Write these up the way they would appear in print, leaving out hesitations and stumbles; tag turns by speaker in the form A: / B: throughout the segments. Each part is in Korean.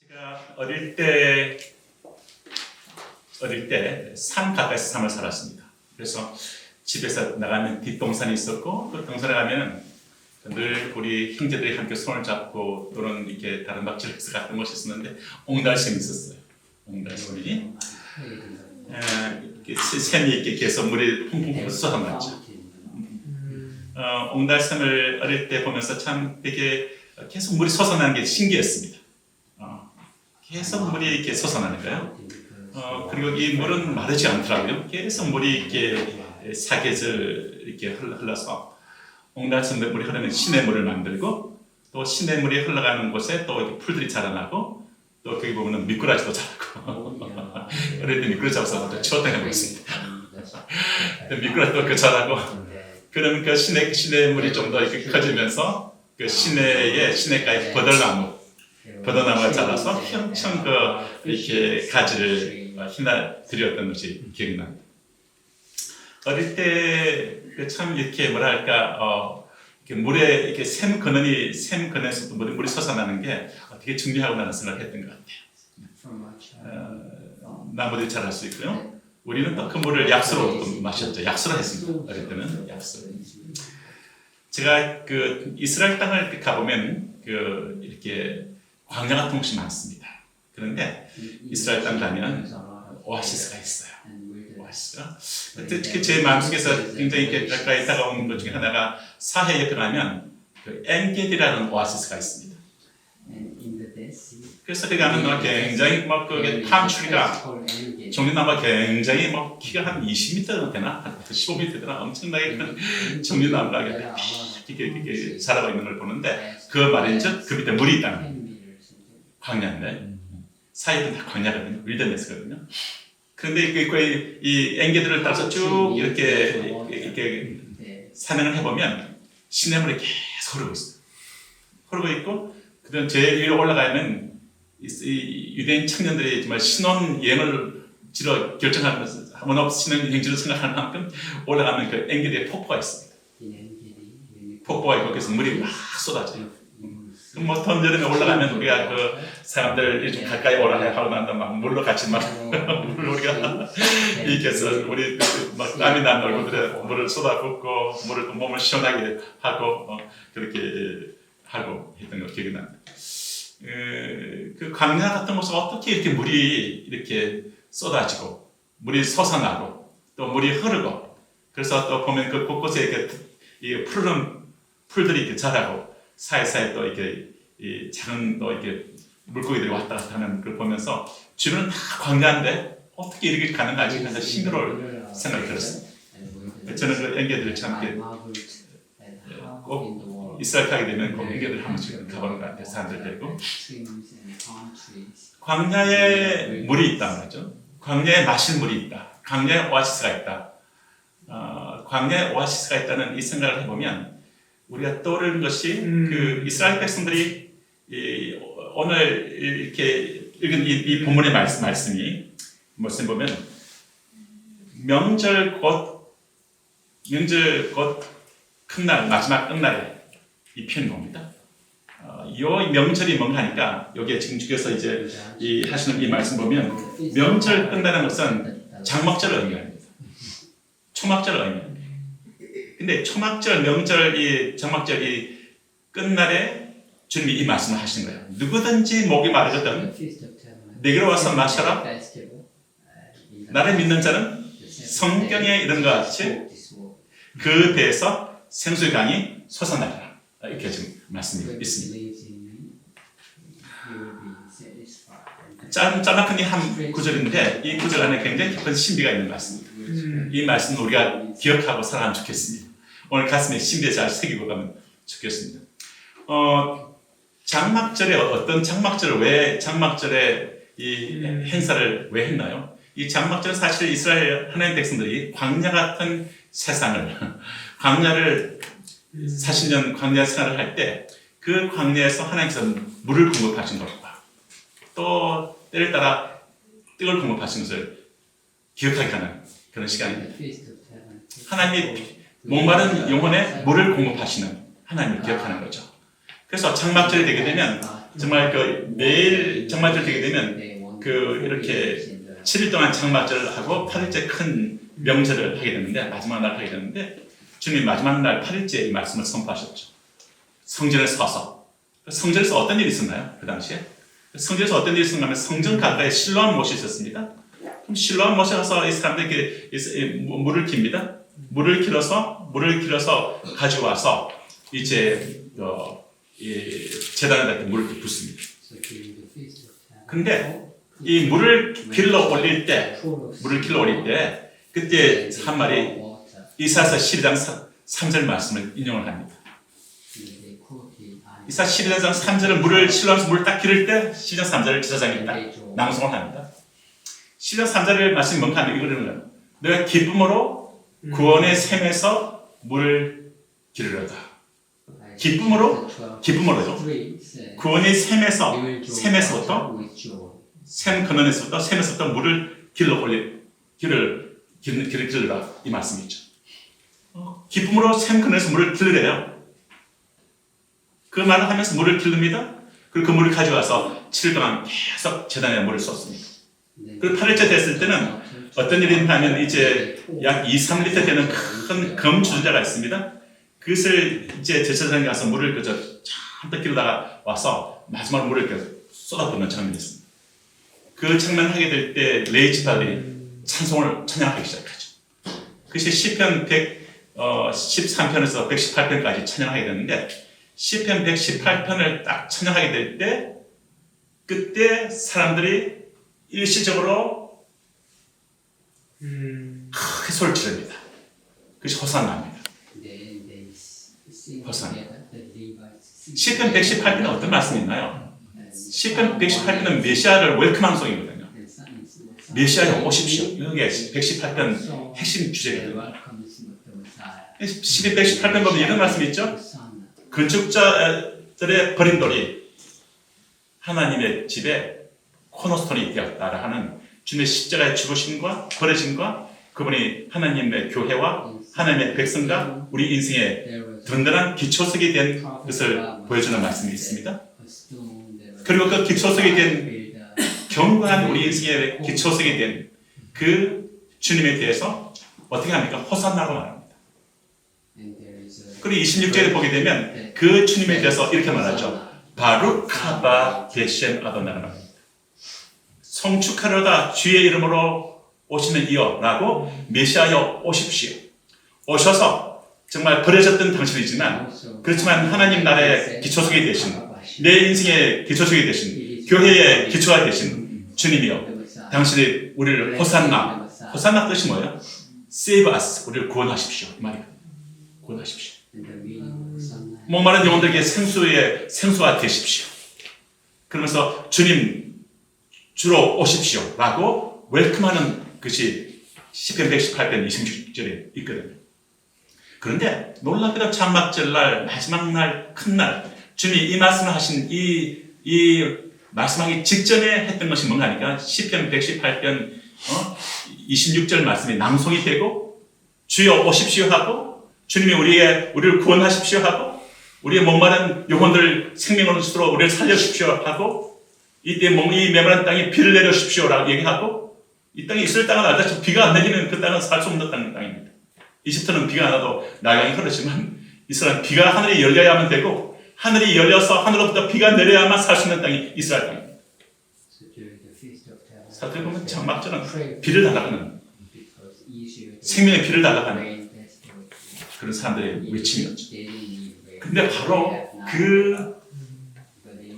A: 제가 어릴 때 산 가까이서 삶을 살았습니다. 그래서 집에서 나가면 뒷동산이 있었고, 그 동산에 가면은 늘 우리 형제들이 함께 손을 잡고 또는 이렇게 다른 박질에서 갔던 곳이 있었는데, 옹달샘이 있었어요. 옹달샘이 샘이 이렇게 계속 물이 퐁퐁 쏟아났죠. 옹달샘을 어릴 때 보면서 참 되게 계속 물이 솟아나는 게 신기했습니다. 계속 물이 이렇게 솟아나는 거예요. 그리고 이 물은 마르지 않더라고요. 계속 물이 이렇게 사계절 이렇게 흘러서 옹달샘 물이 흐르면 시냇물을 만들고, 또 시냇물이 흘러가는 곳에 또 풀들이 자라나고, 또 거기 보면은 미꾸라지도 자라고. 어릴 때 미꾸라지 잡아서 추웠다 해보겠습니다. 미꾸라지도 그 자라고. 그러면 그 시냇물이 좀 더 이렇게 커지면서 그 시내가에 버들나무가 자라서 형청 이렇게 가지를 휘날드렸던 것이 기억이 납니다. 어릴 때 참 이렇게 뭐랄까 이렇게 물에 이렇게 샘 근원에서도 물이 솟아나는 게 되게 중요하구나 생각을 했던 것 같아요. 나무들이 자랄 수 있고요. 우리는 또 그 물을 약수로 또 마셨죠. 약수로 했습니다. 어릴 때는 약수. 제가 그 이스라엘 땅을 가보면 이렇게 광야 같은 곳이 많습니다. 그런데 이스라엘 땅 가면 오아시스가 있어요. 오아시스가. 특히 제 마음속에서 굉장히 가까이 다가오는 것 중에 하나가 사해 옆에 가면 그 엔게디라는 오아시스가 있습니다. 그래서 거기 가면 굉장히 그게 팜트리가 종려나무가 굉장히 키가 한 20m 되나 15m 되나 엄청나게 큰 종려나무가 이렇게 자라고 있는 걸 보는데, 그 말인즉 그 밑에 물이 있다는 광야인데, 사이는 다 광야거든요. 윌더네스거든요. 그런데 이 앵게들을 따라서 쭉 이렇게 산행을 해보면 시냇물이 계속 흐르고 있어요. 흐르고 있고, 그다음 제일 위로 올라가면 이 유대인 청년들이 정말 신혼 여행을 지러 결정하면서 한번 신혼 여행지로 생각하는 만큼 올라가면 그 앵게리의 폭포가 있습니다. 폭포가 있고 그래서 물이 막 쏟아져요. 더 여름에 올라가면 우리가 그 사람들 좀 가까이 오라 하고 난다 막 물로 같이 물 우리가 이렇게 해서 우리 막 땀이 난 얼굴들에 물을 쏟아붓고 물을 또 몸을 시원하게 하고 그렇게 하고 했던 거 기억이 납니다. 그 광야 같은 곳에 어떻게 이렇게 물이 이렇게 쏟아지고 물이 솟아나고 또 물이 흐르고, 그래서 또 보면 그 곳곳에 이 푸른 풀들이 이렇게 자라고 사이사이 또 이렇게 이 작은 또 이렇게 물고기들이 왔다 갔다 하는 걸 보면서 주변은 다 광야인데 어떻게 이렇게 가능하지 해서 신기로울 생각이 들었습니다. 저는 그 앵게들을 참 이렇게 꼭 이스라엘 가게 되면 꼭 앵게들 한 번씩 가보는 것 같아요. 사람들 데리고. 광야에 물이 있다 말이죠. 광야에 마실 물이 있다. 광야에 오아시스가 있다. 광야에 오아시스가 있다는 이 생각을 해보면 우리가 떠오르는 것이 그 이스라엘 백성들이 오늘 이렇게 읽은 이 본문의 말씀이 무슨 보면 명절 곧 큰 날, 마지막 끝날에 이 표현이 옵니다. 이 명절이 뭔가 하니까 여기에 지금 주께서 이제 하시는 이 말씀 보면 명절 끝나는 것은 장막절을 의미합니다. 초막절을 의미합니다. 근데 초막절, 명절, 장막절 끝날에 주님이 이 말씀을 하시는 거예요. 누구든지 목이 마르거든 내게로 와서 마셔라. 나를 믿는 자는 성경에 이런 것 같이 그 배에서 생수의 강이 솟아나리라. 이렇게 지금 말씀이 있습니다. 짤막한 한 구절인데 이 구절 안에 굉장히 깊은 신비가 있는 말씀입니다. 이 말씀은 우리가 기억하고 살아가면 좋겠습니다. 오늘 가슴에 신비에 잘 새기고 가면 좋겠습니다. 장막절에 어떤 장막절에 이 행사를 왜 했나요? 이 장막절은 사실 이스라엘 하나님 백성들이 광야 같은 세상을 광야를 40년 광야 생활을 할 때 그 광야에서 하나님께서 물을 공급하신 것과 또 때를 따라 떡을 공급하신 것을 기억하게 하는 그런 시간입니다. 하나님이 목마른 영혼에 물을 공급하시는 하나님을 기억하는 거죠. 그래서 장막절이 되게 되면 정말 그 매일 장막절 되게 되면 그 이렇게 7일 동안 장막절을 하고 8일째 큰 명절을 하게 되는데 마지막 날 하게 되는데 주님 마지막 날 8일째 이 말씀을 선포하셨죠. 성전을 서서 성전에서 어떤 일이 있었나요? 그 당시에 성전에서 어떤 일이 있었나 하면 성전 가까이 실로암 못이 있었습니다. 그럼 실로암 못에 가서 이 사람들이 물을 깁니다. 물을 길어서 가져와서 이제 제단에다 물을 붓습니다. 근데 이 물을 길러 올릴 때 그때 한 말이 이사야서 12장 3절 말씀을 인용을 합니다. 이사야 12장 3절은 물을 실로암에서 물을 딱 기를 때 12장 3절을 지사장이 딱 낭송을 합니다. 12장 3절의 말씀이 뭔가 하면 이거는 내가 기쁨으로 구원의 샘에서 물을 기르려다. 기쁨으로요. 구원의 샘에서부터 샘 근원에서부터 샘에서부터 물을 기르라 이 말씀이죠. 기쁨으로 샘 근원에서 물을 기르래요. 그 말을 하면서 물을 기릅니다. 그리고 그 물을 가져와서 7일 동안 계속 제단에 물을 쏟습니다. 그리고 8일째 됐을 때는 어떤 일이 있냐면 이제 약 2, 3리터 되는 큰 금 주전자가 있습니다. 그것을 이제 제사장에 가서 물을 잔뜩 기르다가 와서 마지막으로 물을 쏟아붓는 장면이 있습니다. 그 장면 하게 될 때 레위 지파들이 찬송을 찬양하기 시작하죠. 그것이 시편 113편에서 118편까지 찬양하게 되는데 시편 118편을 딱 찬양하게 될 때 그때 사람들이 일시적으로 크게 소리를 지릅니다. 그것이 호산나입니다. 호산나. 시편 118편은 어떤 말씀이 있나요? 시편 118편은 메시아를 웰컴하는 송이거든요. 메시아에 오십시오. 이게 118편 핵심 주제거든요. 시편 118편 보면 이런 말씀이 있죠. 건축자들의 버린 돌이 하나님의 집에 코너스톤이 되었다라 하는 주님의 십자가의 죽으심과 버려짐과 그분이 하나님의 교회와 하나님의 백성과 우리 인생의 든든한 기초석이 된 것을 보여주는 말씀이 있습니다. 그리고 그 기초석이 된 견고한 우리 인생의 기초석이 된 그 주님에 대해서 어떻게 합니까? 호산나고 말합니다. 그리고 26절에 보게 되면 그 주님에 대해서 이렇게 말하죠. 바루카바 게셴 아도나라 말합니다. 성축하려다 주의 이름으로 오시는 이여라고 메시아여 오십시오. 오셔서 정말 버려졌던 당신이지만 그렇지만 하나님 나라의 기초석이 되신 내 인생의 기초석이 되신 교회의 기초가 되신 주님이여 당신이 우리를 호산나 뜻이 뭐예요? Save us 우리를 구원하십시오 이 말이에요. 구원하십시오. 목마른 영혼들에게 생수가 되십시오. 그러면서 주님 주로 오십시오 라고 웰컴하는 것이 시편 118편 26절에 있거든요. 그런데 놀랍게도 장막절날 마지막 날 큰 날 주님이 이 말씀을 하신 이 말씀하기 직전에 했던 것이 뭔가 하니까 시편 118편 26절 말씀이 낭송이 되고 주여 오십시오 하고 주님이 우리를 구원하십시오 하고 우리의 목마른 영혼들 생명을 주도록 우리를 살려주십시오 하고 이때 이 메마른 땅에 비를 내려주십시오라고 얘기하고 이 땅에 있을 땅은 알다시피 비가 안 내리면 그 땅은 살 수 없는 땅입니다. 이집트는 비가 안 와도 나강이 흐르지만 이스라엘은 비가 하늘이 열려야만 되고 하늘이 열려서 하늘로부터 비가 내려야만 살 수 있는 땅이 이스라엘 땅입니다. 사실 보면 장막절은 비를 달라가는 생명의 비를 달라가는 그런 사람들의 외침이었죠. 근데 바로 그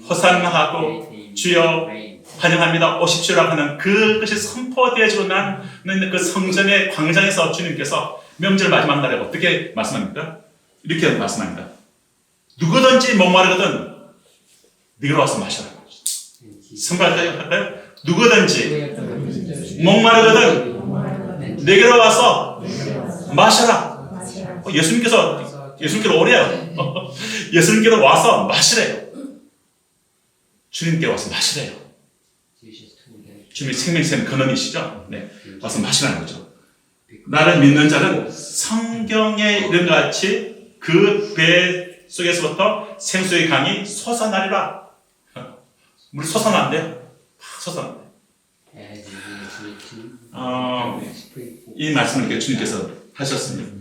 A: 호산나하고 주여 환영합니다 오십시오라고 하는 그것이 선포되어지고 나는 그 성전의 광장에서 주님께서 명절 마지막 날에 어떻게 말씀합니까? 이렇게 말씀합니다. 누구든지 목마르거든 네가 와서 마셔라. 선발할까요? 누구든지 목마르거든 내게로 와서 마셔라. 예수님께로 오래요. 예수님께로 와서 마시래요. 주님께 와서 마시래요. 주님이 생명샘 근원이시죠? 네, 와서 마시라는 거죠. 나를 믿는 자는 성경에 이런 것 같이 그 배 속에서부터 생수의 강이 솟아나리라. 물이 솟아난대요. 팍 솟아난대요. 이 말씀을 이렇게 주님께서 하셨습니다.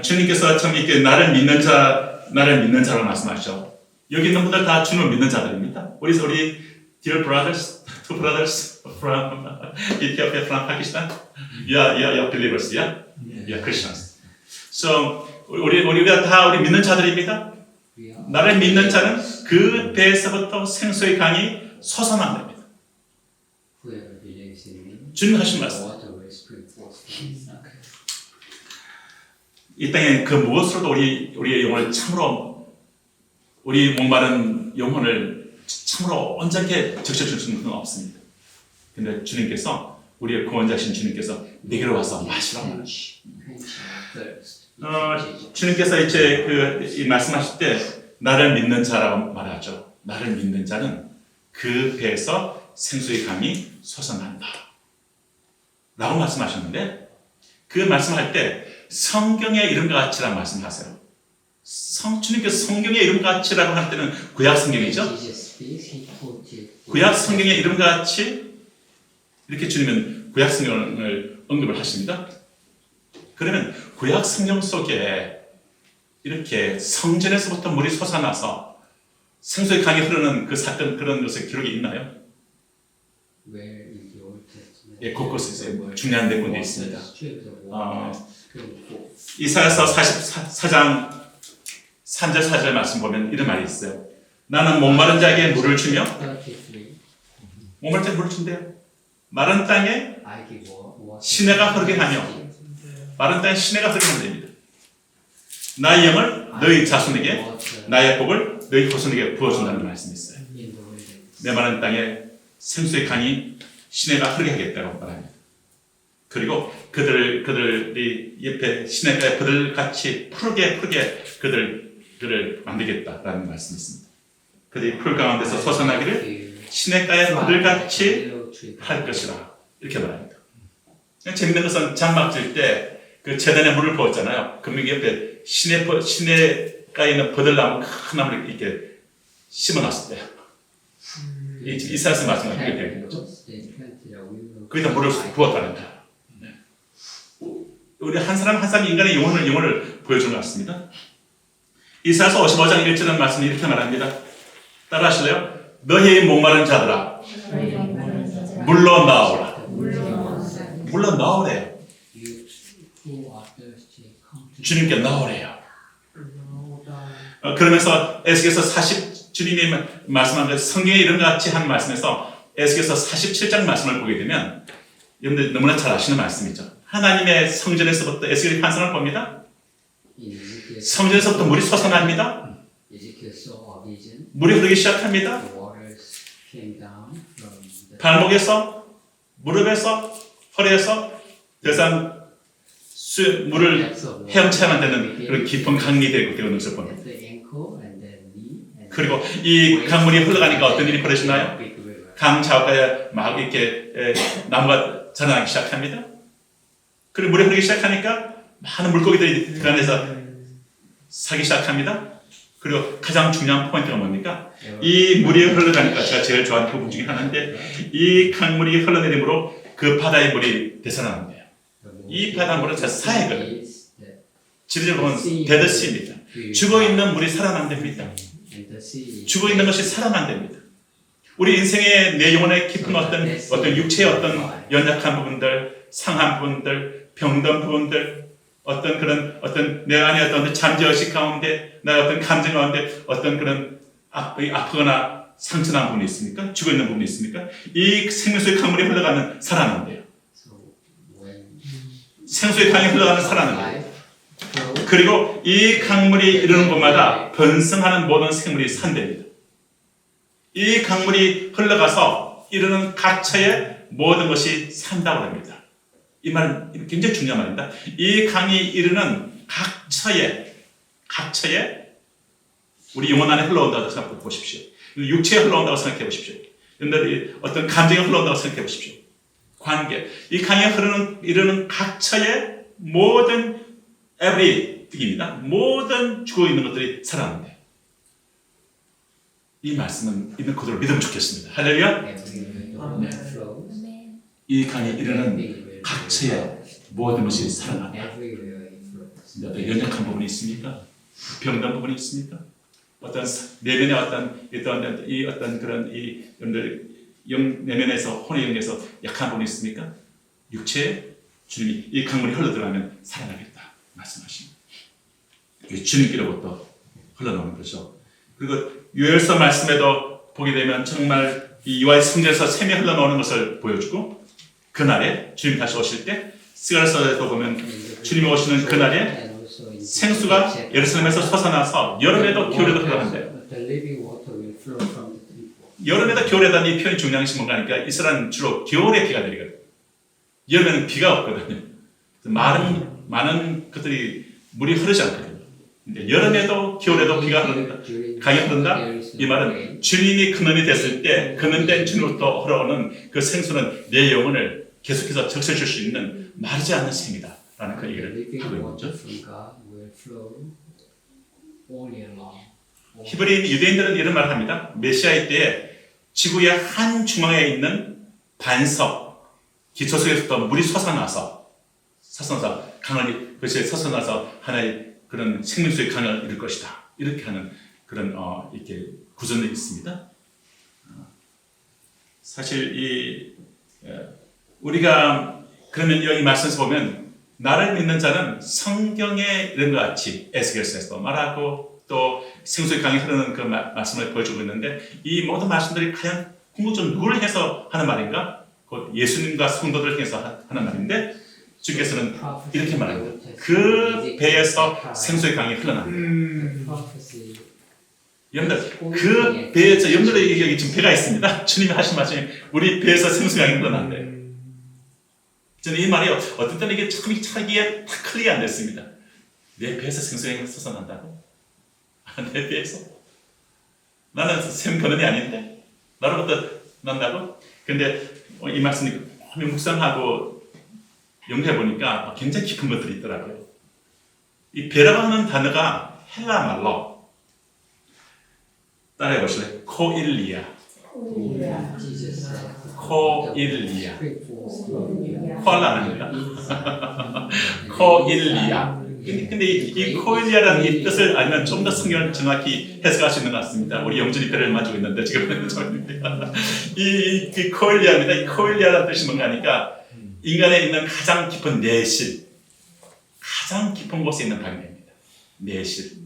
A: 주님께서 참 이렇게 나를 믿는 자라고 말씀하시죠. 여기 있는 분들 다 주님을 믿는 자들입니다. 우리 dear brothers, two brothers from Ethiopia, from Pakistan, you believers, yeah, Christians. So 우리가 다 우리 믿는 자들입니다. 나를 믿는 자는 그 배에서부터 생수의 강이 솟아난답니다. 주님 하신 말씀. 이 땅에 그 무엇으로도 우리의 영혼을 참으로 우리 목마른 영혼을 참으로 온전케 적셔줄 수는 없습니다. 근데 주님께서 우리의 구원자신 주님께서 내게로 와서 마시라고 말하시죠. 주님께서 이제 이 말씀하실 때 나를 믿는 자라고 말하죠. 나를 믿는 자는 그 배에서 생수의 강이 솟아난다 라고 말씀하셨는데 그 말씀할 때 성경의 이름과 같이라는 말씀하세요. 주님께서 성경의 이름과 같이라고 할 때는 구약 성경이죠. 구약 성경의 이름과 같이 이렇게 주님은 구약 성경을 언급을 하십니다. 그러면 구약 성경 속에 이렇게 성전에서부터 물이 솟아나서 생수의 강이 흐르는 그 사건 그런 것의 기록이 있나요? 예, 곳곳에 중요한 내용이 있습니다. 이사야서 44장 3절 4절 말씀 보면 이런 말이 있어요. 나는 목마른 자에게 물을 주며 목마른 자에게 물을 준대요. 마른 땅에 시내가 흐르게 하며 마른 땅에 시내가 흐르게 하면 됩니다. 나의 영을 너희 자손에게 나의 복을 너희 후손에게 부어준다는 말씀이 있어요. 내 마른 땅에 생수의 강이 시내가 흐르게 하겠다고 말합니다. 그리고 그들이 옆에 시내가에 그들같이 푸르게 그들을 만들겠다라는 말씀이 있습니다. 그들이 풀 가운데서 솟아나기를 시내가에 그들같이 할 것이라 이렇게 말합니다. 재밌는 것은 장막 질 때 그 제단에 물을 부었잖아요. 그럼 옆에 시내가에 있는 버들나무 큰 나무를 이렇게 심어놨을 때 이사야서 말씀을 하게 되는 거죠. 거기다 물을 부었다는 거예요. 우리 한 사람 한 사람 인간의 영혼을 보여주는 것 같습니다. 이사야서 55장 1절의 말씀이 이렇게 말합니다. 따라 하실래요? 너희 목마른 자들아 물러 나오라. 물러 나오래요. 주님께 나오래요. 그러면서 에스겔서 40 주님이 말씀한 그 성경의 이름과 같이 한 말씀에서 에스겔서 47장 말씀을 보게 되면 여러분들 너무나 잘 아시는 말씀이죠. 하나님의 성전에서부터 에스겔이 환상을 봅니다. 성전에서부터 물이 솟아납니다. 물이 흐르기 시작합니다. 발목에서, 무릎에서, 허리에서 더 이상 물을 헤엄쳐야만 되는 그런 깊은 강이 되고 되는 것을 봅니다. 그리고 이 강물이 흘러가니까 어떤 일이 벌어지나요? 강 좌우가에 막 이렇게 나무가 자라나기 시작합니다. 그리고 물이 흐르기 시작하니까 많은 물고기들이 그 안에서 살기 시작합니다. 그리고 가장 중요한 포인트가 뭡니까? 이 물이 흘러가니까 제가 제일 좋아하는 부분 중에 하나인데 이 강물이 흘러내림으로 그 바다의 물이 되살아납니다. 이 바닷물은 사해거든요. 지리적으로 보면 데드시입니다. 죽어있는 물이 살아난답니다. 죽어있는 것이 살아난답니다. 우리 인생의 내 영혼의 깊은 어떤 육체의 어떤 연약한 부분들, 상한 부분들, 병든 부분들, 어떤 내 안에 어떤 잠재의식 가운데, 나의 어떤 감정 가운데 어떤 그런 아프거나 상처난 부분이 있습니까? 죽어있는 부분이 있습니까? 이 생명수의 강물이 흘러가면 살아난대요. 생수의 강이 흘러가는 살아납니다. 그리고 이 강물이 이르는 곳마다 번성하는 모든 생물이 산답니다. 이 강물이 흘러가서 이르는 각처의 모든 것이 산다고 합니다. 이 말은 굉장히 중요한 말입니다. 이 강이 이르는 각처에 우리 영혼 안에 흘러온다고 생각해 보십시오. 육체에 흘러온다고 생각해 보십시오. 그런데 어떤 감정에 흘러온다고 생각해 보십시오. 관계. 이 강에 이르는 각처의 모든 everything입니다. 모든 죽어 있는 것들이 살아난대요. 이 말씀은 있는 그대로 믿으면 좋겠습니다. 할렐루야. 이 강에 이르는 각처에 모든 것이 살아난다. 연약한 부분이 있습니까? 병든 부분이 있습니까? 어떤 내면의 어떤 그런 이 여러분들 내면에서 혼의 영에서 약한 부분이 있습니까? 육체에 주님이 이 강물이 흘러 들어가면 살아나겠다 말씀하십니다. 주님께로부터 흘러나오는 거죠. 그리고 요엘서 말씀에도 보게 되면 정말 이 여호와의 성전에서 샘이 흘러나오는 것을 보여주고 그날에 주님 다시 오실 때 스가랴서에도 보면 주님이 오시는 그날에 생수가 예루살렘에서 솟아나서 여름에도 겨울에도 흘러간대요. 여름에도 겨울에도 이 표현이 중요한 것이 뭔가 하니까 이스라엘은 주로 겨울에 비가 내리거든요. 여름에는 비가 없거든요. 많은 것들이 물이 흐르지 않거든요. 근데 여름에도 겨울에도 비가 강이 흐른다? 이 말은 주님이 근원이 됐을 때 근원된 주님으로부터 흘러오는 그 생수는 내 영혼을 계속해서 적셔줄 수 있는 마르지 않는 샘이다 라는 그 얘기를 하고 있는 거죠. 히브리인 유대인들은 이런 말을 합니다. 메시아의 때에 지구의 한 중앙에 있는 반석 기초 속에서부터 물이 솟아나서 강을 그것이 솟아나서 하나의 그런 생명수의 강을 이룰 것이다. 이렇게 하는 그런 이렇게 구전이 있습니다. 사실 우리가 그러면 여기 말씀에서 보면 나를 믿는 자는 성경에 이런 것 같이 에스겔서에서 말하고 또 생수의 강이 흐르는 그 말씀을 보여주고 있는데 이 모든 말씀들이 과연 궁극적으로 누구를 해서 하는 말인가? 곧 예수님과 성도들을 해서 하는 말인데 주께서는 이렇게 말합니다. 그 배에서 생수의 강이 흘러납니다. 여러분들 그 배에서 여러분들의 여기 지금 배가 있습니다. 주님이 하신 말씀이 우리 배에서 생수의 강이 흘러난대요. 저는 이 말이 어떤 때는 이게 참 차기에 딱 클리어 안 됐습니다. 내 배에서 생수의 강이 솟아난다고? 내 배에서? 나는 샘 근원이 아닌데? 나로부터 난다고? 근데 이 말씀이 묵상하고 연구해 보니까 굉장히 깊은 것들이 있더라고요. 이 배라고 하는 단어가 헬라 말로 따라해 보실래요? 코일리아. 코알라입니다. 코일리아. 근데 이 코일리아라는 이 뜻을 알면 좀 더 성경을 정확히 해석할 수 있는 것 같습니다. 우리 영준이 배를 맞고 있는데 지금 이 코일리아입니다. 이 코일리아라는 뜻이 뭔가 하니까 인간에 있는 가장 깊은 내실, 가장 깊은 곳에 있는 단계입니다. 내실.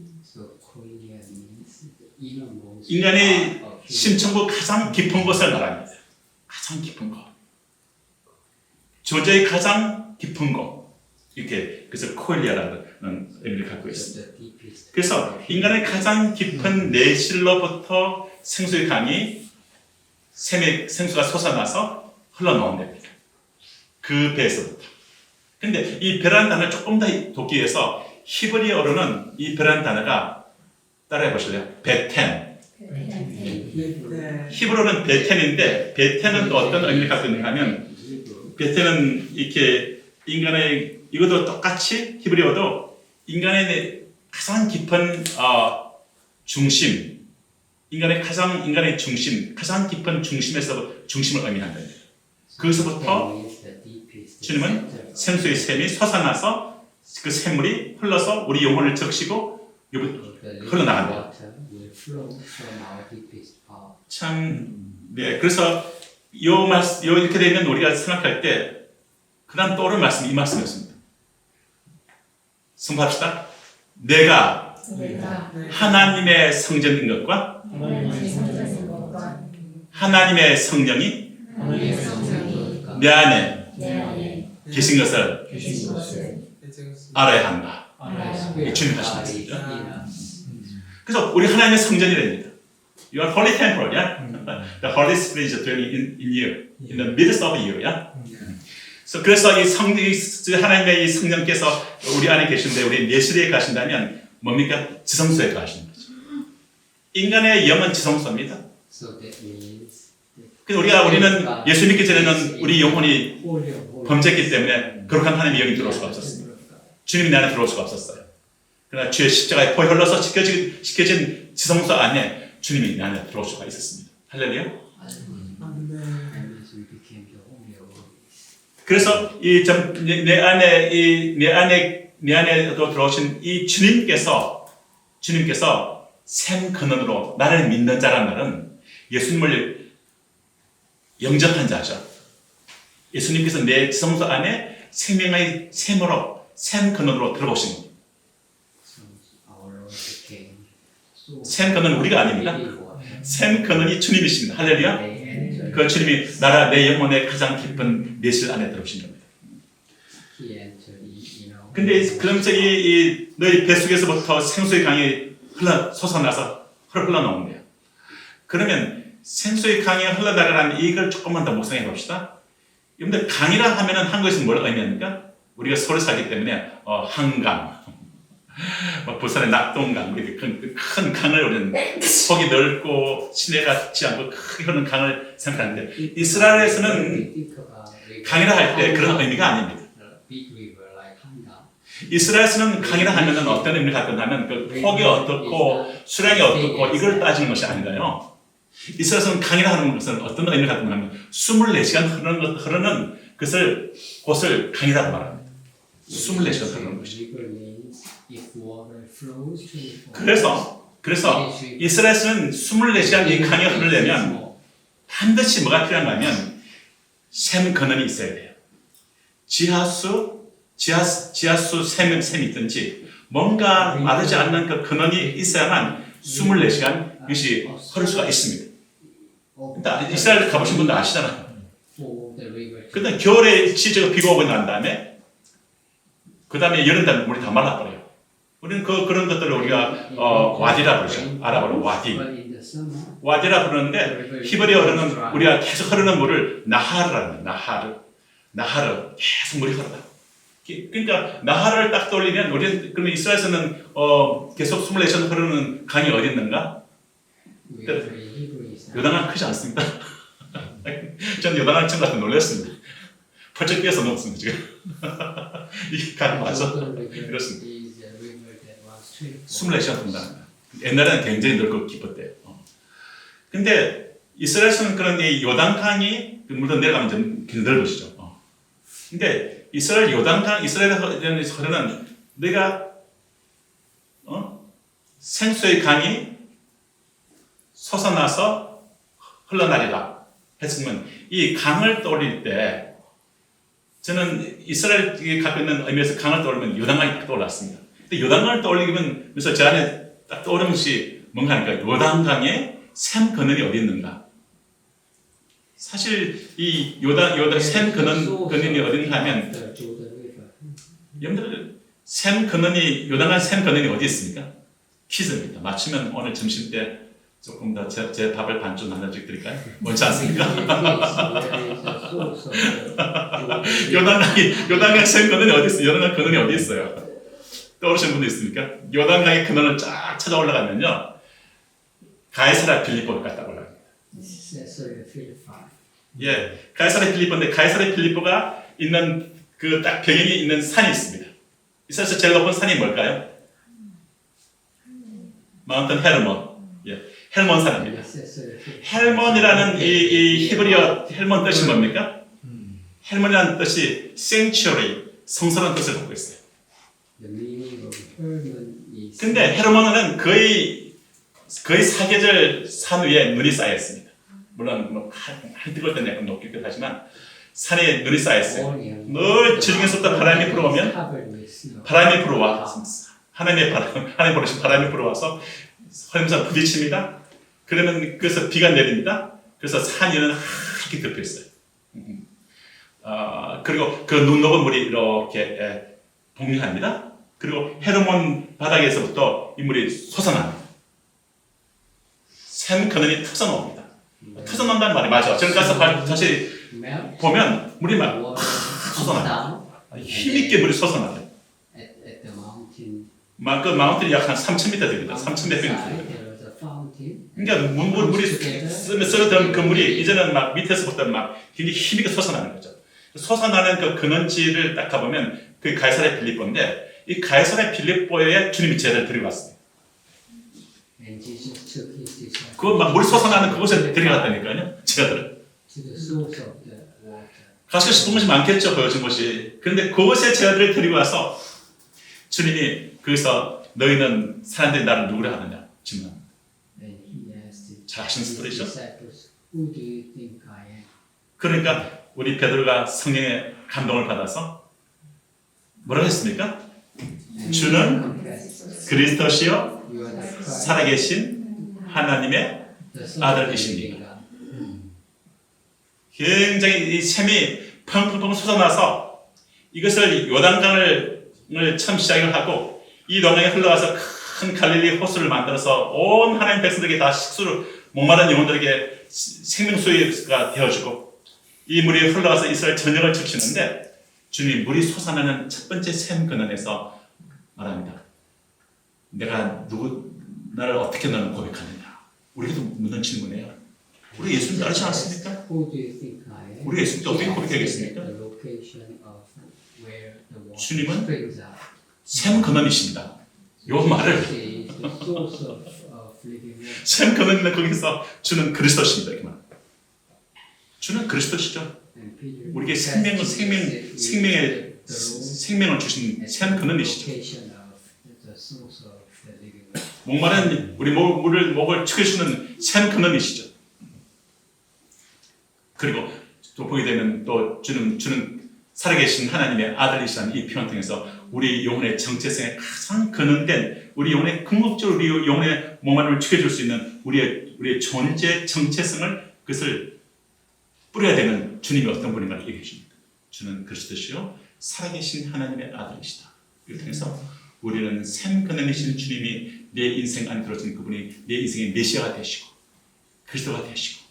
A: 인간의 심천부 가장 깊은 곳을 말합니다. 가장 깊은 곳. 존재의 가장 깊은 곳. 이렇게 그래서 코일리아라는 의미를 갖고 있습니다. 그래서 인간의 가장 깊은 내실로부터 생수의 강이 생수가 솟아나서 흘러나온답니다. 그 배에서부터. 근데 이 배라는 단어를 조금 더 돕기 위해서 히브리어로는 이 배라는 단어가 따라해 보실래요? 베텐. 히브리어는 베텐인데 베텐은 또 어떤 의미를 갖고 있는가 하면 베텐은 이렇게 인간의 이것도 똑같이 히브리어도 인간의 가장 깊은 중심, 인간의 중심, 가장 깊은 중심에서 중심을 의미한다. 거기서부터 주님은 생수의 샘이 솟아나서 그 샘물이 흘러서 우리 영혼을 적시고 흘러나간다. 참, 네. 그래서 이렇게 되면 우리가 생각할 때 그 다음 떠오르는 말씀이 이 말씀이었습니다. 선포합시다. 내가 하나님의 성전인 것과 하나님의 성령이 내 안에 계신 것을 알아야 한다. 주님 하신 말씀이죠. 그래서 우리 하나님의 성전이랍니다. You are holy temple, yeah? The Holy Spirit is dwelling in you, in the midst of you, yeah? 그래서 이 하나님의 이 성령께서 우리 안에 계신데 우리 내실에 가신다면 뭡니까? 지성소에 가시는 거죠. 인간의 영은 지성소입니다. 우리는 예수 믿기 전에는 우리 영혼이 범죄했기 때문에 거룩한 하나님의 영이 들어올 수가 없었습니다. 주님이 내 안에 들어올 수가 없었어요. 그러나 주의 십자가에 포에 흘러서 지켜진 지성소 안에 주님이 내 안에 들어올 수가 있었습니다. 할렐루야. 그래서 내 안에도 들어오신 이 주님께서 샘 근원으로 나를 믿는 자란 말은 예수님을 영접한 자죠. 예수님께서 내 성소 안에 생명의 샘으로 샘 근원으로 들어오신 겁니다. 샘 근원은 우리가 아닙니다. 샘 근원이 주님이십니다. 할렐루야. 그 주님이 내 영혼의 가장 깊은 내실 안에 들어오신 겁니다. 근데 그러면서 너희 뱃속에서부터 생수의 강이 솟아나서 흘러나온대요. 그러면 생수의 강이 흘러나가는 이걸 조금만 더 묵상해 봅시다. 여러분들 강이라 하면은 한국에서 뭘 의미합니까? 우리가 서울 살기 때문에 한강, 부산의 낙동강, 큰 강을 우리는 속이 넓고 시내 같지 않고 크게 흐르는 강을 생각하는데 이스라엘에서는 강이라 할 때 그런 의미가 아닙니다. 이스라엘에서는 강이라 하면은 어떤 의미를 갖고 하면 그 폭이 어떻고 수량이 어떻고 이걸 따지는 것이 아니라요. 이스라엘에서는 강이라 하는 것은 어떤 의미를 갖고 하면 24시간 흐르는 곳을 강이라고 말합니다. 24시간 흐르는 것이. 그래서 이스라엘에서는 24시간 이 강이 흐르려면 반드시 뭐가 필요한가 하면 샘 근원이 있어야 돼요. 지하수 샘이 있든지 뭔가 마르지 않는 그 근원이 있어야만 24시간 이것이 흐를 수가 있습니다. 일단 이스라엘 가보신 분들 아시잖아요. 근데 겨울에 시저가 비가 오고 난 다음에 그 다음에 여름 되면 물이 다 말라버려요. 우리는 그런 것들을 우리가 와디라 부르죠. 아랍어로 와디. 와디라 부르는데 히브리어 흐르는 우리가 계속 흐르는 물을 나하르라는 나하르 계속 물이 흐르다. 그러니까 나하를 딱 떠올리면 우리는 그러면 이스라엘에서는 계속 24시간 흐르는 강이 어디 있는가? 요단강 크지 않습니다. 저는 요단강 처음 가서 놀랐습니다. 펄쩍 뛰어서 넘었습니다 지금. 이 강이 맞아? 그렇습니다. 24시간 흐른다는 거야. 옛날에는 굉장히 넓고 깊었대요. 근데 이스라엘에서는 그런 이 요단강이 물론 내려가면 좀 넓으시죠. 근데 이스라엘에 흐르는 내가 생수의 강이 솟아나서 흘러나리라 했으면 이 강을 떠올릴 때 저는 이스라엘이 갖고 있는 의미에서 강을 떠올리면 요단강이 딱 떠올랐습니다. 근데 요단강을 떠올리면 그래서 제 안에 딱 떠오르는 것이 뭔가 하니까 요단강의 샘 근원이 어디 있는가? 사실 이 샘 근원이 어딘가 하면 여러분들 요단강 샘 근원이 어디 있습니까? 퀴즈입니다. 맞추면 오늘 점심 때 조금 더 제 밥을 반쯤 나눠드릴까요? 옳지 않습니까? 요단강 샘 근원이 어디 있어요? 요단강 근원이 어디 있어요? 떠오르시는 분도 있습니까? 요단강의 근원을 쫙 찾아 올라가면요, 가이사랴 빌립보를 갔다 올라갑니다. 예, 가이사랴 빌립보인데 가이사랴 빌립보가 있는 그 딱 병영이 있는 산이 있습니다. 이스라엘에서 제일 높은 산이 뭘까요? 마운틴 헬몬. 예, 헬몬 산입니다. 헬몬이라는 이 히브리어 헬몬 뜻이 뭡니까? 헬몬이라는 뜻이 sanctuary, 성스러운 뜻을 갖고 있어요. 근데 헬몬은 거의 사계절 산 위에 눈이 쌓여 있습니다. 물론 한 뜨거울 때는 약간 높기도 하지만 산에 눈이 쌓여 있어요. 늘 지중해서부터 바람이 불어오면 바람이 불어와 하나님의 보내신 바람이 불어와서 화염산 부딪힙니다. 그러면 그래서 비가 내립니다. 그래서 산 위는 하얗게 덮여 있어요. 그리고 그 눈 녹은 물이 이렇게 동류합니다. 그리고 헤르몬 바닥에서부터 이 물이 솟아납니다. 샘 근원이 터져나옵니다. 터져나온다는 말이 맞아. 저기 가서 다시 보면 물이 막 솟아납니다. 힘있게 물이 솟아나요. 그 마운틴이 약 한 3,000m 됩니다. 3,000몇 m. 그러니까 물이 썰어든 그 물이 이제는 막 밑에서부터 막 굉장히 힘있게 솟아나는 거죠. 솟아나는 그 근원지를 딱 가보면 그 가이사랴 빌립보인데 이 가이사랴 빌립보에 주님이 제자를 데려갔습니다. 그 막 물 솟아나는 그곳에 데려갔다니까요. 제자들을. 가시고 싶은 곳이 많겠죠. 보여준 곳이. 그런데 그곳에 제자들을 데리고 와서 주님이 거기서 너희는 사람들이 나를 누구라 하느냐 질문합니다. 잘 아시는 스토리죠? 그러니까 우리 베드로가 성령의 감동을 받아서 뭐라고 했습니까? 주는 그리스도시요 살아계신 하나님의 아들이십니다. 굉장히 이 샘이 펑펑펑 솟아나서 이것을 요단강을 처음 시작을 하고 이 요단강에 흘러가서 큰 갈릴리 호수를 만들어서 온 하나님 백성들에게 다 식수를 목마른 영혼들에게 생명수가 되어주고 이 물이 흘러가서 이스라엘 전역을 적시는데 주님이 물이 솟아나는 첫 번째 샘 근원에서 말합니다. 내가 나를 어떻게 너는 고백하느냐. 우리도 묻는 질문이에요. 우리 예수님 다르지 않습니까? 우리 예수님도 어떻게 고백하겠습니까? 주님은 샘 근원이십니다. 요 말을 샘 근원은 거기서 주는 그리스도십니다. 이렇게 말. 주는 그리스도시죠. 우리에게 생명을 주신 샘 근원이시죠. 목마른 우리 목을 축여주는 샘 근원이시죠. 그리고 또 보게 되면 또 주는 살아계신 하나님의 아들이시라는 이 표현 통해서 우리 영혼의 정체성에 가장 근원된 우리 영혼의 궁극적으로 우리 영혼의 목마름을 축여줄 수 있는 우리의 존재 정체성을 그것을 뿌려야 되는 주님이 어떤 분인가를 얘기해 줍니다. 주는 그리스도시요 살아계신 하나님의 아들이시다. 이를 통해서 우리는 샘 근원이신 주님이 내 인생 안에 들어진 그분이 내 인생의 메시아가 되시고 그리스도가 되시고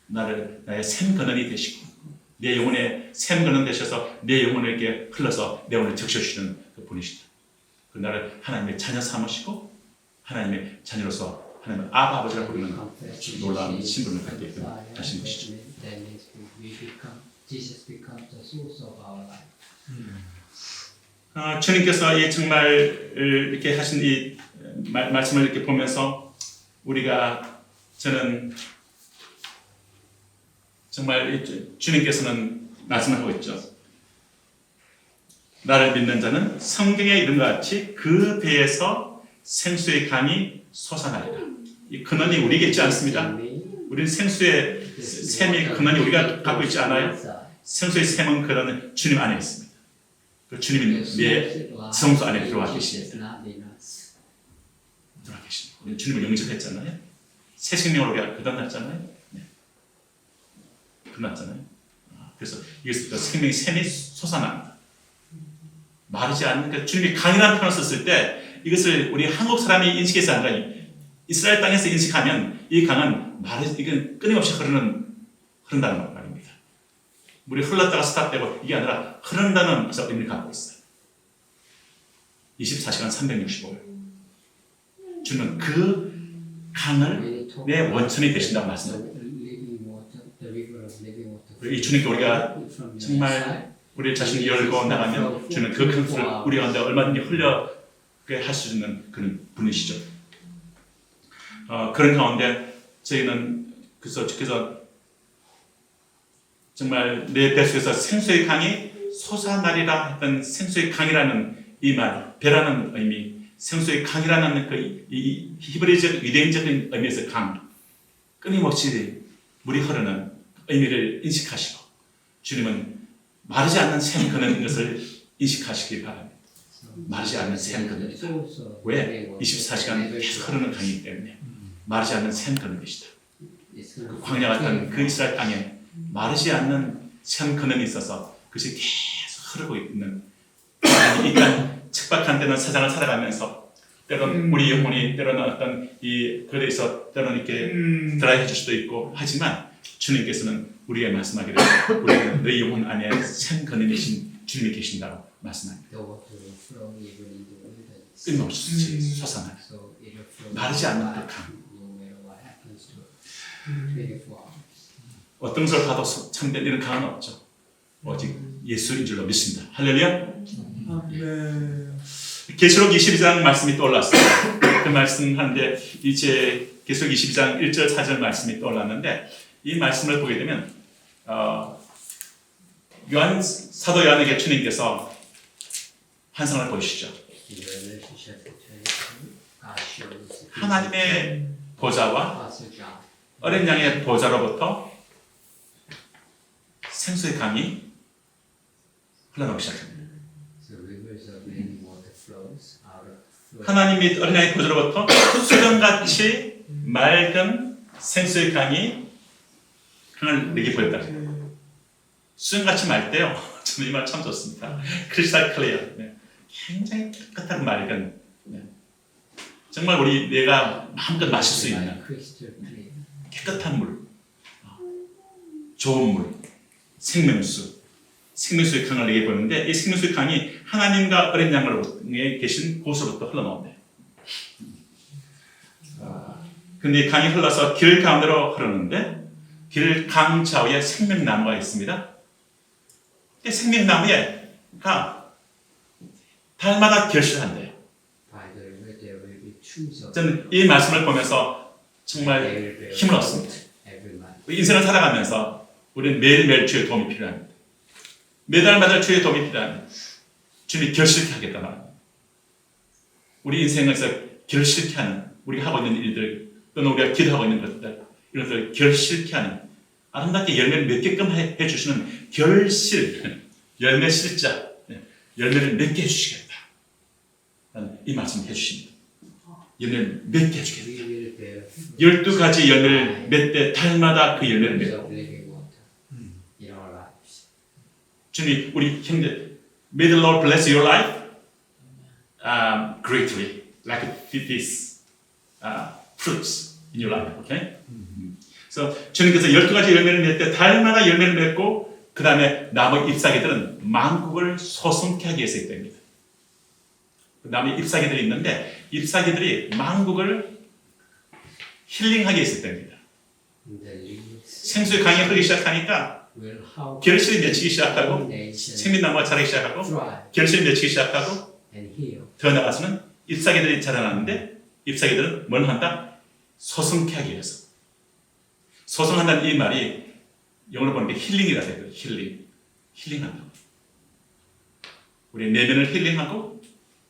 A: 나의 샘 근원이 되시고 내 영혼의 샘 근원 되셔서 내 영혼에게 흘러서 내 영혼을 적셔주시는 그 분이시다. 그 나를 하나님의 자녀 삼으시고 하나님의 자녀로서 하나님의 아버지라 부르는 놀라운 신분을 갖게 하신 것이죠. 주님께서 정말 이렇게 하신 이 말씀을 이렇게 보면서 저는 정말 주님께서는 말씀을 하고 있죠. 나를 믿는 자는 성경에 이른 것 같이 그 배에서 생수의 강이 솟아나리라. 이 근원이 우리에게 있지 않습니다. 우리는 생수의 샘의 근원이 우리가 갖고 있지 않아요. 생수의 샘은 그런 주님 안에 있습니다. 그 주님이 내 성소 안에 들어와 계십니다. 들어와 계십니다. 우리는 주님을 영접했잖아요. 새 생명으로 우리가 거듭났잖아요. 네. 끝났잖아요. 그래서 이것부터 생명의 샘이 솟아납니다. 마르지 않는 주님이 강이라는 표현을 썼을 때 이것을 우리 한국 사람이 인식해서 아니라 이스라엘 땅에서 인식하면 이 강은 이건 끊임없이 흐른다는 말입니다. 물이 흘렀다가 스탑되고 이게 아니라 흐른다는 의미를 갖고 있어요. 24시간 365일. 주는 그 강을 내 원천이 되신다고 말씀합니다. 이 주님께 우리가 정말 우리 자신을 열고 나가면 주는 그 큰 풀을 우리 가운데 얼마든지 흘려게 할 수 있는 그런 분이시죠. 그런 가운데 저희는 그래서 정말 내 뱃속에서 생수의 강이 솟아나리라 했던 생수의 강이라는 이 말, 배라는 의미, 생수의 강이라는 그 히브리적 유대인적인 의미에서 강, 끊임없이 물이 흐르는 의미를 인식하시고 주님은 마르지 않는 샘 근원인 것을 인식하시기 바랍니다. 마르지 않는 샘 근원. 왜? 24시간 계속 흐르는 강이기 때문에 마르지 않는 샘 근원이시다. 그 광야 같은 그 이스라엘 땅에 마르지 않는 샘 근원이 있어서 그것이 계속 흐르고 있는 이 땅 척박한 때는 세상을 살아가면서 때로는 우리 영혼이 때로는 어떤 이 그래서 때로는 이렇게 드라이해질 수도 있고 하지만 주님께서는 우리에게 말씀하기를 우리는 너희 영혼 안에 샘 근원이신 주님이 계신다고 말씀합니다. 끊임없이 솟아나는 마르지 않는 그 강. 어떤 것을 봐도 참된 이런 강은 없죠. 오직 예수인 줄로 믿습니다. 할렐루야. 계시록 22장 말씀이 떠올랐어요. 그 말씀하는데 이제 계속 22장 1절 4절 말씀이 떠올랐는데 이 말씀을 보게 되면 사도 요한에게 주님께서 환상을 보이시죠. 하나님의 보좌와 어린 양의 보좌로부터 생수의 강이 흘러나오기 시작합니다. 하나님 및 어린 양의 보좌로부터 수정같이 맑은 생수의 강이 그걸 내게 보였다. 수정같이 맑대요. 저는 이 말 참 좋습니다. 크리스탈 클리어. 네. 굉장히 깨끗하고 맑은. 네. 정말 우리 뇌가 마음껏 마실 수 있는 깨끗한 물, 좋은 물, 생명수의 강을 내게 보였는데 이 생명수의 강이 하나님과 어린 양으로부터 계신 곳으로부터 흘러나온대요. 근데 이 강이 흘러서 길 가운데로 흐르는데 길 강 좌우에 생명나무가 있습니다. 이 생명나무가 달마다 결실한대요. 저는 이 말씀을 보면서 정말 힘을 얻습니다. 인생을 살아가면서 우리는 매일매일 주의 도움이 필요합니다. 매달마다 주의 도움이 필요합니다. 주님이 결실케 하겠다 말합니다. 우리 인생에서 결실케 하는 우리가 하고 있는 일들 또는 우리가 기도하고 있는 것들 이런 것들을 결실케 하는 아름답게 열매를 맺게끔 해주시는 결실, 열매 실자, 열매를 맺게 해주시겠다. 이 말씀을 해주십니다. 열매를 맺게 해주겠다. 12가지 열매를 맺되 달마다 그 열매를 맺고 주님 우리 형제 May the Lord bless your life greatly like these fruits in your life. Okay? 그래서 주님께서 12가지 열매를 맺되 달마다 열매를 맺고 그 다음에 나무 잎사귀들은 만국을 소성케 하기 위해서 있답니다. 나무 잎사귀들이 있는데 잎사귀들이 만국을 힐링하기 위해서 있답니다. 생수의 강이 흐르기 시작하니까 결실이 맺히기 시작하고 생명나무가 자라기 시작하고 결실이 맺히기 시작하고 더 나아가서는 잎사귀들이 자라나는데 잎사귀들은 뭘 한다? 소성케 하기 위해서. 소성한다는 이 말이 영어로 보는 게 힐링이라 해요. 힐링한다고. 우리 내면을 힐링하고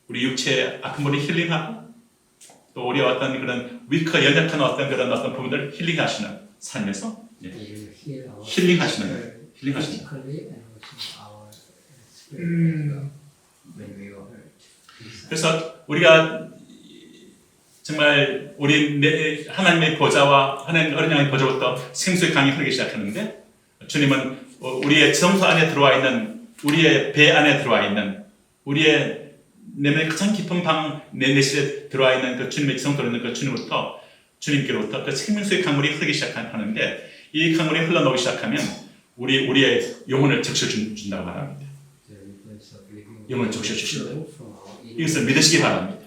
A: 우리 육체의 아픈 부분을 힐링하고 또 우리 어떤 그런 위크 연약한 어떤 그런 부분들을 힐링하시는 삶에서 힐링하시는 그래서 우리가 정말 우리 하나님의 보좌와 하나님 어린 양의 보좌부터 생수의 강이 흐르기 시작하는데 주님은 우리의 정서 안에 들어와 있는 우리의 배 안에 들어와 있는 우리의 내면의 가장 깊은 방 내실에 들어와 있는 그 주님의 지성도로 있는 그 주님께로부터 그 생명수의 강물이 흐르기 시작하는데 이 강물이 흘러나오기 시작하면 우리의 영혼을 적셔준다고 말합니다. 영혼을 적셔주신다. 이것을 믿으시기 바랍니다.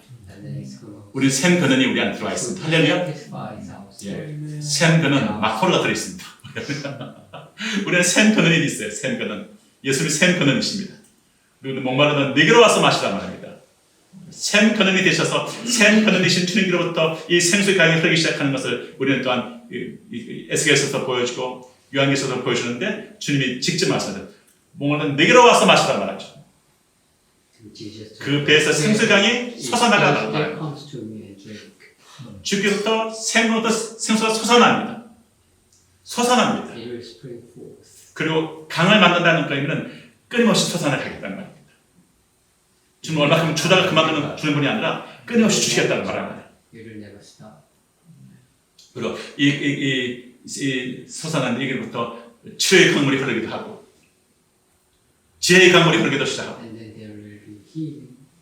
A: 우리 샘 근원이 우리 안에 들어와 있습니다. 할렐루야. 샘 근원 마코르가 들어있습니다. 우리는 샘 근원이 있어요. 샘 근원. 예수님이 샘 근원이십니다. 그리고 목마르던 내게로 와서 마시라 말합니다. 샘 근원이 되셔서 샘 근원이신 주님께로부터 이 생수의 강이 흐르기 시작하는 것을 우리는 또한 에스겔서도 보여주고 요한계시서도 보여주는데 주님이 직접 말씀하세요. 목마르던 내게로 와서 마시라 말하죠. 그 배에서 생수의 강이 솟아나가라 말합니다. 주께로부터 생수가 솟아납니다. 그리고 강을 만든다는 의미는 끊임없이 솟아나가겠다는 말입니다. 주는 얼마큼 주다가 그만두는 주는 분이 아니라 끊임없이 주시겠다는 말입니다. 그리고 이 솟아나는 얘기로부터 치유의 강물이 흐르기도 하고 지혜의 강물이 흐르기도 시작하고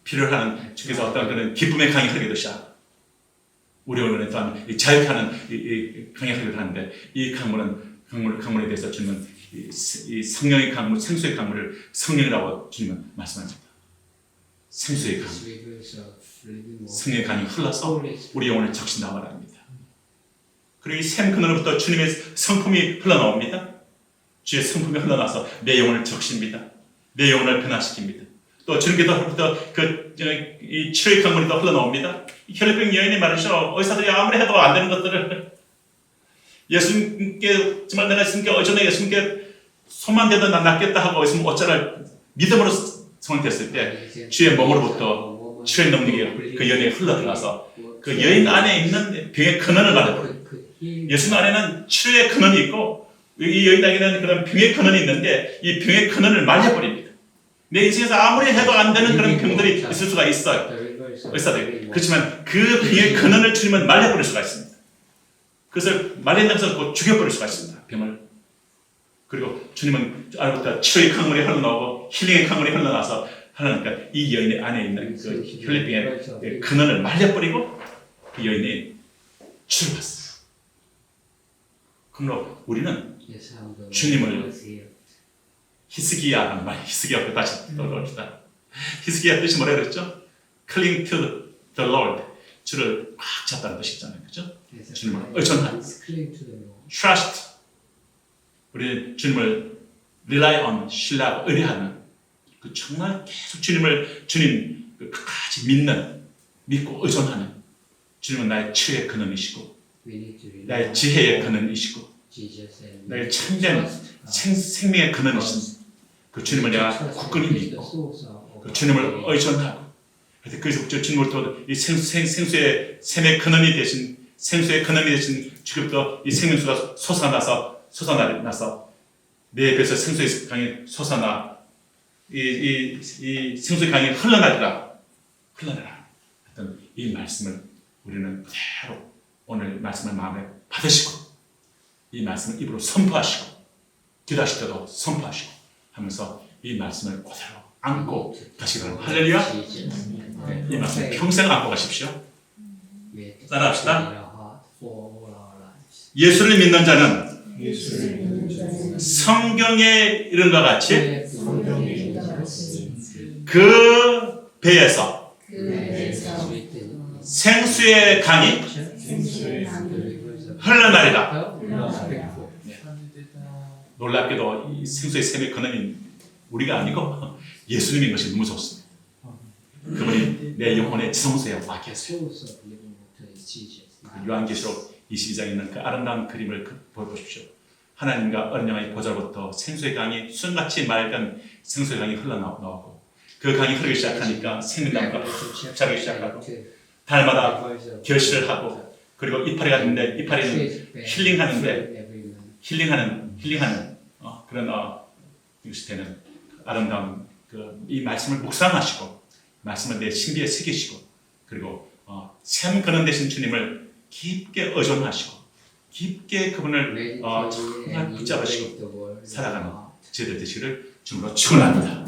A: 필요로 하는 주께서 어떤 그런 기쁨의 강이 흐르기도 시작하고 우리 오늘은 또한 자유하는 강이 흐르기도 하는데 이 강물에 대해서 주님은 이 성령의 강물, 생수의 강물을 성령이라고 주님은 말씀합니다. 생수의 강, 성령의 강이 흘러서 우리 영혼을 적신다고 말합니다. 그리고 이 샘 근원으로부터 주님의 성품이 흘러나옵니다. 주의 성품이 흘러나서 내 영혼을 적십니다. 내 영혼을 변화시킵니다. 또 주님께서부터 이 치료의 강물이 또 흘러나옵니다. 혈액병 여인이 말이죠. 의사들이 아무리 해도 안 되는 것들을 예수님께 정말 내가 예수님께 어전에 예수님께 손만 대도 난 낫겠다 하고 예수님 어쩌를 믿음으로 손을 댔을 때 주의 몸으로부터 치료의 능력이 그 여인에게 흘러들어가서 그 여인 안에 있는 병의 근원을 말해버려요. 예수님 안에는 치료의 근원이 있고 이 여인에게는 그런 병의 근원이 있는데 이 병의 근원을 말려버립니다. 내 인생에서 아무리 해도 안 되는 그런 병들이 있을 수가 있어요. 의사들이. 그렇지만 그 병의 근원을 주님은 말려버릴 수가 있습니다. 그것을 말린다면서 곧 죽여버릴 수가 있습니다. 병을. 그리고 주님은 아래부터 치료의 강물이 흘러나오고 힐링의 강물이 흘러나와서 하나님께 이 여인의 안에 있는 그 혈액병의 근원을 말려버리고 그 여인이 치료받았어요. 그러므로 우리는 주님을 히스기야라는 말, 히스기야 앞에 다시 떠올립시다. 히스기야 뜻이 뭐라 그랬죠? Cling to the Lord. 주를 꽉 잡다는 뜻이잖아요. 그죠? 주님을 의존하는. Trust. 우리는 주님을 rely on, 신뢰하고 의뢰하는. 그 정말 계속 주님 끝까지 믿고 의존하는. 주님은 나의 치유의 근원이시고, 나의 지혜의 근원이시고, 나의 참된 생명의 근원이신 그 주님을 내가 굳건히 믿고, 그 주님을 의존하고, 그래서 주님을 또 이 생수의 샘의 근원이 되신 주님부터 이 생명수가 솟아나서 내 옆에서 생수의 강이 솟아나 이 생수의 강이 흘러나라. 어떤 이 말씀을 우리는 그대로 오늘 말씀을 마음에 받으시고 이 말씀을 입으로 선포하시고 기도하실 때도 선포하시고 하면서 이 말씀을 그대로 안고 가시기 바랍니다. 할렐루야. 네, 이 말씀 평생 안고 가십시오. 따라합시다. 예수를 믿는 자는 성경에 이런 것 같이 그 배에서 생수의 강이 흘러나리라. 놀랍게도 이 생수의 샘의 근원인 우리가 아니고 예수님인 것이 너무 좋습니다. 그분이 내 영혼의 지성소에 와 계세요. 요한계시록 22장에 있는 그 아름다운 그림을 보십시오. 하나님과 어린 양의 보좌로부터 생수의 강이 수정같이 맑은 생수의 강이 흘러나오고 그 강이 흐르기 시작하니까 생명나무가 자라기 시작하고 달마다 결실을 하고 그리고 이파리가 있는데 이파리는 힐링하는 그런 이것이 되는 아름다운 이 말씀을 묵상하시고 말씀을 내 신비에 새기시고 그리고 샘 근원 되신 주님을 깊게 의존하시고 깊게 그분을 정말 붙잡으시고 살아가는 저희들 되시기를 주님으로 축원합니다.